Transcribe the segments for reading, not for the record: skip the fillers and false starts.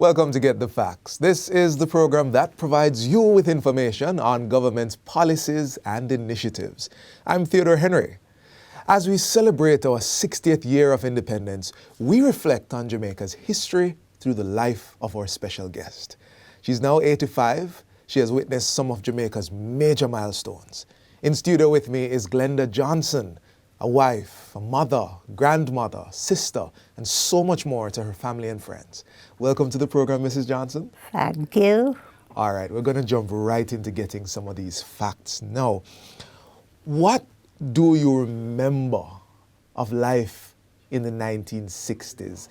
Welcome to Get the Facts. This is the program that provides you with information on government's policies and initiatives. I'm Theodore Henry. As we celebrate our 60th year of independence, we reflect on Jamaica's history through the life of our special guest. She's now 85. She has witnessed some of Jamaica's major milestones. In studio with me is Glenda Johnson, a wife, a mother, grandmother, sister, and so much more to her family and friends. Welcome to the program, Mrs. Johnson. Thank you. All right, we're going to jump right into getting some of these facts now. What do you remember of life in the 1960s?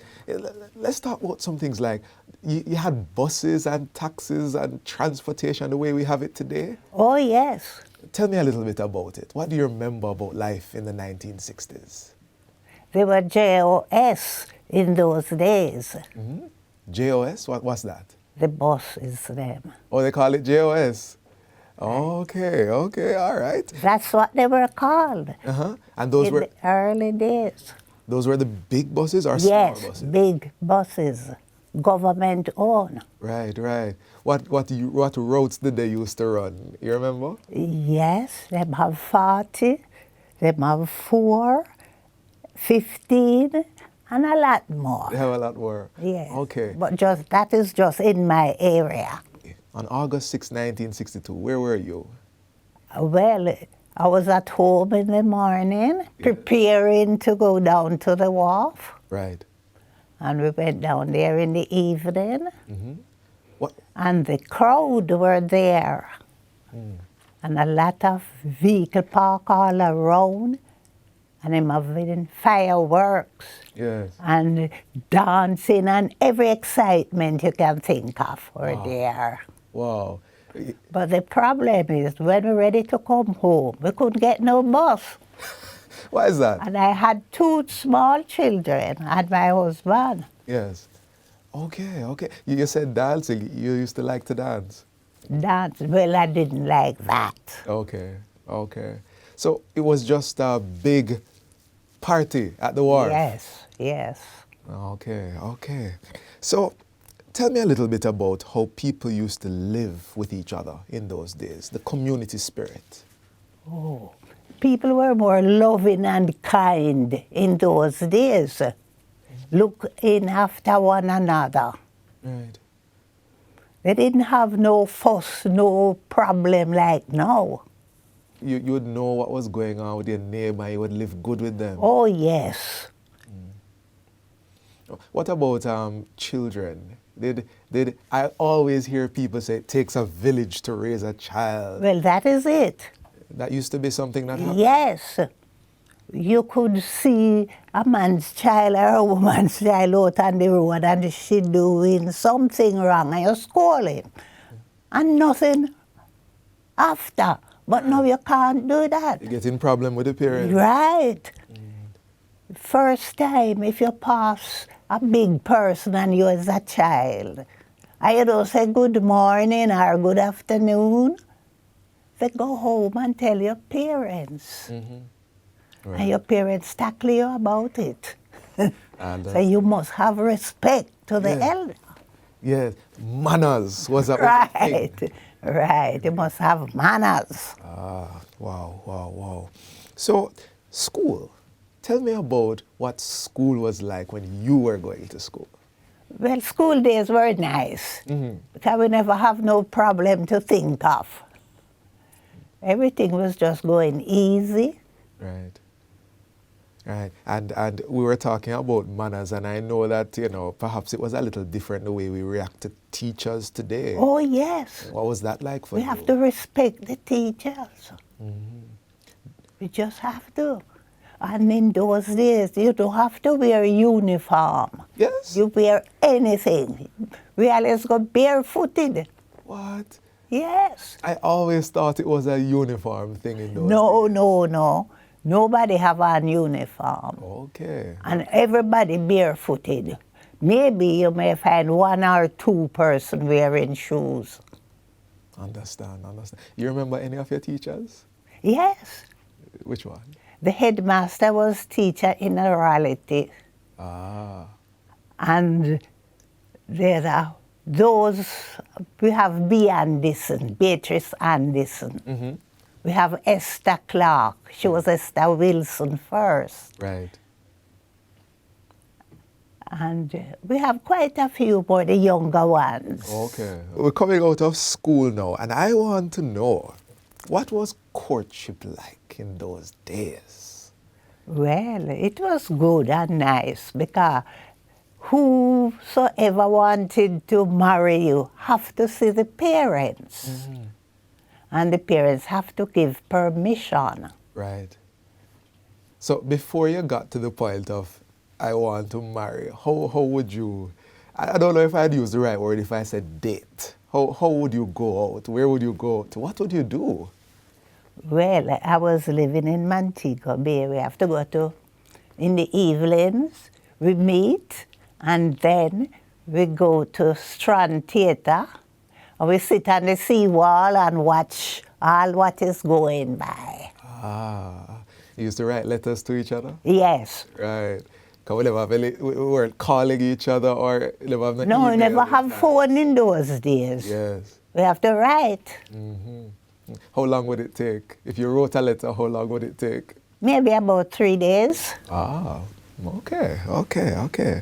Let's talk about some things like you had buses and taxis and transportation the way we have it today. Oh, yes. Tell me a little bit about it. What do you remember about life in the 1960s? There were JOS in those days. Mm-hmm. JOS? What's that? The bus is them. Oh, they call it JOS? Okay, all right. That's what they were called. Uh-huh. And those were the early days. Those were the big buses or small Yes, buses? big buses, government owned. Right. What routes did they used to run? You remember? Yes, them have 40, them have 4, 15, and a lot more. They have a lot more. Yes. Okay. But that is just in my area. On August 6, 1962, where were you? Well, I was at home in the morning, preparing to go down to the wharf. Right. And we went down there in the evening. Mm-hmm. What? And the crowd were there. Mm. And a lot of vehicle park all around. And them having fireworks. Yes. And dancing and every excitement you can think of were there. Wow. But the problem is, when we're ready to come home, we couldn't get no bus. Why is that? And I had 2 small children and my husband. Yes. Okay. You said dancing. You used to like to dance. Dance, well, I didn't like that. Okay. So it was just a big party at the wharf? Yes. Okay. So tell me a little bit about how people used to live with each other in those days, the community spirit. Oh, people were more loving and kind in those days, looking after one another. Right. They didn't have no fuss, no problem like now. You would know what was going on with your neighbor, you would live good with them. Oh, yes. What about children? Did I always hear people say it takes a village to raise a child? Well, that is it. That used to be something that happened? Yes. You could see a man's child or a woman's child out on the road and she doing something wrong and you scold him. And nothing after. But now you can't do that. You get in problem with the parents. Right. First time, if you pass a big person and you as a child, and you don't say good morning or good afternoon, they go home and tell your parents. Mm-hmm. Right. And your parents tackle you about it. And, So you must have respect to the elder. Yes, manners was a thing. Right. You must have manners. Wow. So, school. Tell me about what school was like when you were going to school. Well, school days were nice because we never have no problem to think of. Everything was just going easy. Right. And we were talking about manners, and I know that, perhaps it was a little different the way we react to teachers today. Oh, yes. What was that like for you? We have to respect the teachers. We just have to. And in those days, you don't have to wear a uniform. Yes. You wear anything. We always go barefooted. What? Yes. I always thought it was a uniform thing in those days. No. Nobody have an uniform. Okay. And everybody barefooted. Maybe you may find 1 or 2 person wearing shoes. Understand. You remember any of your teachers? Yes. Which one? The headmaster was teacher in orality. Ah. And there's a those, we have B. Anderson, Beatrice Anderson. We have Esther Clark. She was Esther Wilson first. Right. And we have quite a few more, the younger ones. Okay. We're coming out of school now, and I want to know, what was courtship like in those days? Well, it was good and nice because whosoever wanted to marry you have to see the parents. And the parents have to give permission. Right. So before you got to the point of, I want to marry, how would you, I don't know if I'd use the right word if I said date. How would you go out? Where would you go to? What would you do? Well, I was living in Montego Bay. We have to go to, in the evenings, we meet, and then we go to Strand Theatre, and we sit on the seawall and watch all what is going by. Ah, you used to write letters to each other? Yes. Right. Because we weren't calling each other or never have No, we never have phone in those days. Yes. We have to write. How long would it take? If you wrote a letter, how long would it take? Maybe about 3 days. Ah, okay.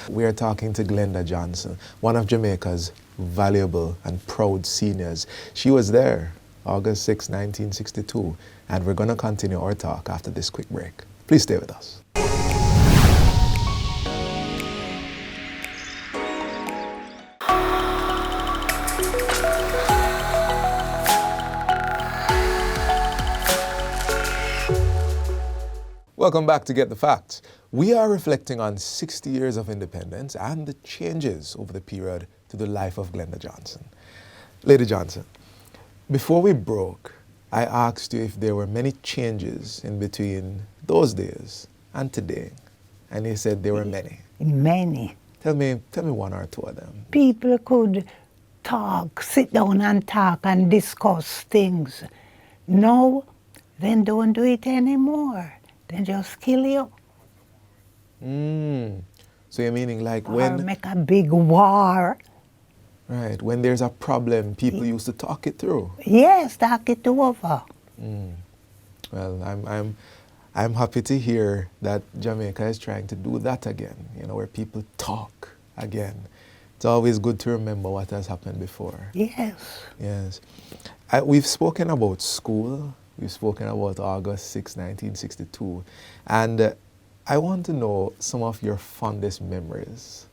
We are talking to Glenda Johnson, one of Jamaica's valuable and proud seniors. She was there August 6, 1962, and we're going to continue our talk after this quick break. Please stay with us. Welcome back to Get the Facts. We are reflecting on 60 years of independence and the changes over the period to the life of Glenda Johnson. Lady Johnson, before we broke, I asked you if there were many changes in between those days and today, and you said there were many. Many. Tell me one or two of them. People could talk, sit down and talk and discuss things. No, then don't do it anymore. Then just kill you. So you're meaning like Or when... make a big war. Right, when there's a problem, people used to talk it through. Yes, talk it over. Well, I'm happy to hear that Jamaica is trying to do that again, where people talk again. It's always good to remember what has happened before. Yes. Yes. We've spoken about school. We've spoken about August 6, 1962. And I want to know some of your fondest memories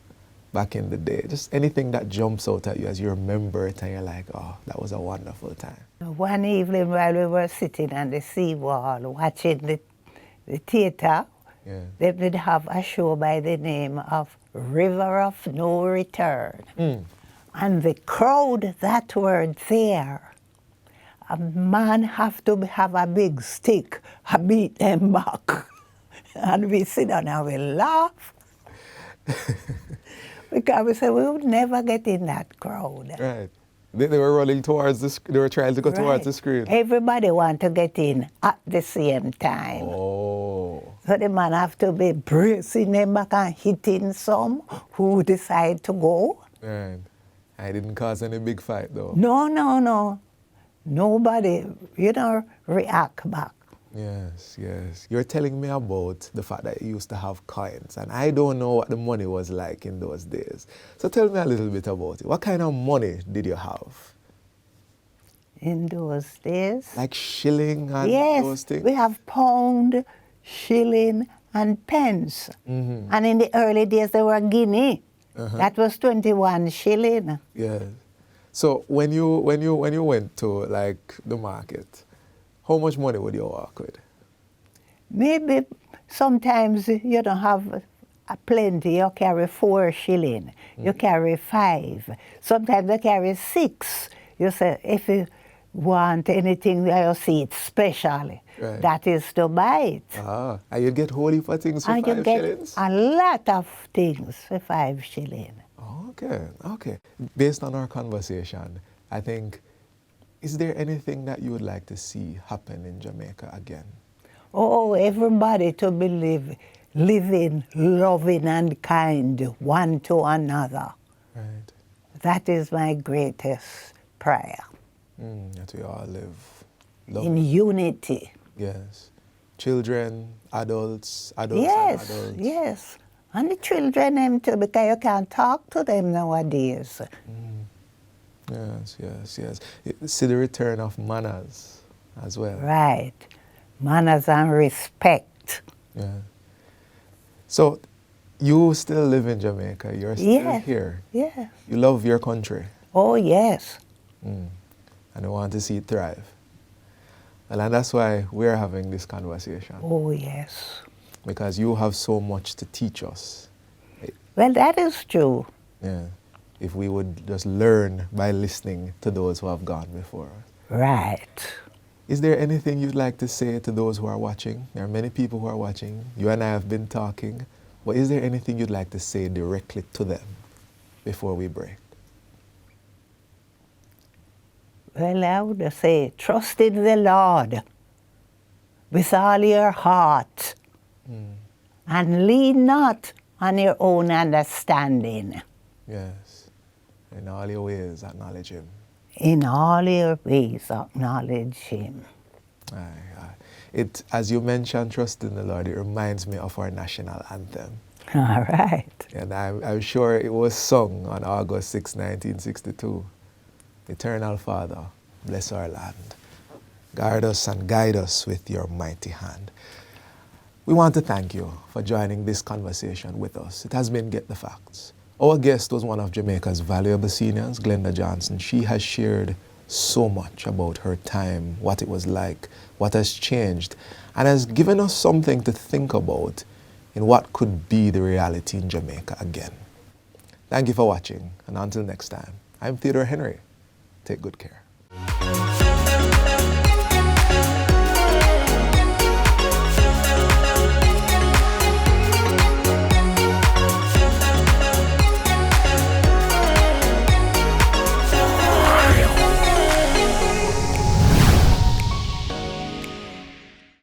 back in the day. Just anything that jumps out at you as you remember it and you're like, oh, that was a wonderful time. One evening while we were sitting on the seawall watching the theatre, they would have a show by the name of River of No Return. And the crowd that were there, a man have to have a big stick, beat them back. And we sit down and we laugh. Because we said we would never get in that crowd. Right. They were running towards they were trying to go towards the screen. Everybody want to get in at the same time. Oh. So the man have to be bracing them back and hitting some who decide to go. Right. I didn't cause any big fight though. No. Nobody, react back. Yes. You're telling me about the fact that you used to have coins, and I don't know what the money was like in those days. So tell me a little bit about it. What kind of money did you have? In those days? Like shilling and those things? Yes, we have pound, shilling, and pence. And in the early days, there were guinea. That was 21 shilling. Yes. So when you went to like the market, how much money would you walk with? Maybe sometimes you don't have plenty. You carry 4 shilling. You carry 5. Sometimes you carry 6. You say if you want anything you see it special, that is to buy it. And you get whole heap of things for 5 shillings? A lot of things for 5 shilling. Okay. Based on our conversation, I think, is there anything that you would like to see happen in Jamaica again? Oh, everybody to be living, loving and kind one to another. Right. That is my greatest prayer. That we all live In unity. Yes. Children, adults Yes, and adults. yes. And the children them too, because you can't talk to them nowadays. Yes, yes, yes. See the return of manners as well. Right. Manners and respect. Yeah. So you still live in Jamaica. You're still Yes. here. Yes. You love your country. Oh, yes. And you want to see it thrive. Well, and that's why we're having this conversation. Oh, yes. Because you have so much to teach us. Well, that is true. Yeah. If we would just learn by listening to those who have gone before us. Right. Is there anything you'd like to say to those who are watching? There are many people who are watching. You and I have been talking. But is there anything you'd like to say directly to them before we break? Well, I would say, trust in the Lord with all your heart and lean not on your own understanding. Yes. In all your ways, acknowledge Him. In all your ways, acknowledge Him. Aye, aye. It, as you mentioned, trust in the Lord, it reminds me of our national anthem. All right. And I'm sure it was sung on August 6, 1962. Eternal Father, bless our land. Guard us and guide us with your mighty hand. We want to thank you for joining this conversation with us. It has been Get the Facts. Our guest was one of Jamaica's valuable seniors, Glenda Johnson. She has shared so much about her time, what it was like, what has changed, and has given us something to think about in what could be the reality in Jamaica again. Thank you for watching, and until next time, I'm Theodore Henry. Take good care.